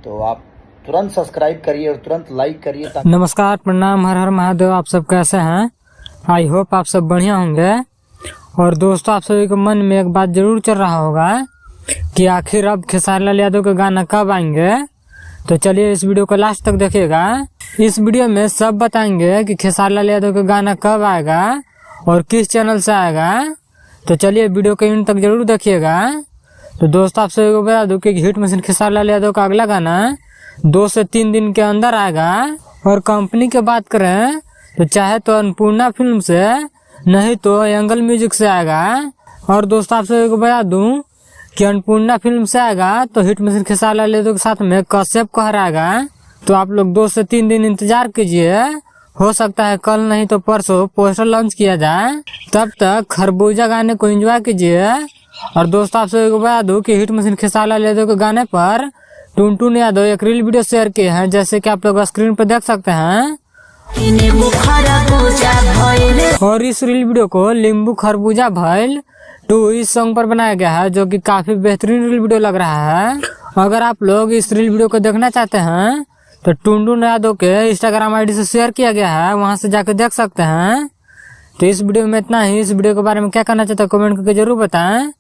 तो आप तुरंत सब्सक्राइब करिए और तुरंत लाइक करिए। नमस्कार, प्रणाम, हर हर महादेव। आप सब कैसे हैं? आई होप आप सब बढ़िया होंगे। और दोस्तों, आप सभी के मन में एक बात जरूर चल रहा होगा कि आखिर अब खेसारी लाल यादव के गाना कब आएंगे। तो चलिए इस वीडियो को लास्ट तक देखिएगा। इस वीडियो में सब बताएंगे कि खेसारी लाल यादव का गाना कब आएगा और किस चैनल से आएगा। तो चलिए वीडियो के एंड तक जरूर देखिएगा। तो दोस्तों, आप सभी को बता दूं कि हिट मशीन खेसारी लाल यादव का अगला गाना 2 से 3 दिन के अंदर आएगा। और कंपनी की बात करें तो चाहे तो अन्नपूर्णा फिल्म से, नहीं तो एंगल म्यूजिक से आएगा। और दोस्तों, आप सभी को बता दूं कि अन्नपूर्णा फिल्म से आएगा तो हिट मशीन खेसारी लाल यादव के साथ में कश्यप को हराएगा। तो आप लोग 2 से 3 दिन इंतजार कीजिए। हो सकता है कल नहीं तो परसों पोस्टर लॉन्च किया जाए। तब तक खरबूजा गाने को एंजॉय कीजिए। और दोस्तों, आप सभी को बता दूं कि हिट मशीन खेसारी लाल यादव के गाने पर टुनटुन यादव एक रील वीडियो शेयर किए हैं, जैसे कि आप लोग स्क्रीन पर देख सकते हैं। और इस रील वीडियो को लींबू खरबूजा भइल 2 इस सॉन्ग पर बनाया गया है, जो कि काफी बेहतरीन रील वीडियो लग रहा है। अगर आप लोग इस रील वीडियो को देखना चाहते हैं तो टुनटुन यादव के इंस्टाग्राम आईडी से शेयर किया गया है, वहां से जाकर देख सकते हैं। तो इस वीडियो में इतना ही। इस वीडियो के बारे में क्या कहना चाहते हैं कमेंट करके जरूर बताएं।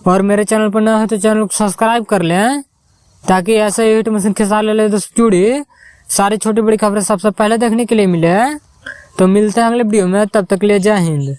और मेरे चैनल पर नए हो तो चैनल को सब्सक्राइब कर लें, ताकि ऐसे हिट मशीन खेसारी लाल यादव से जुड़ी सारी छोटी बड़ी खबरें सबसे पहले देखने के लिए मिले। तो मिलते हैं अगले वीडियो में, तब तक के लिए जय हिंद।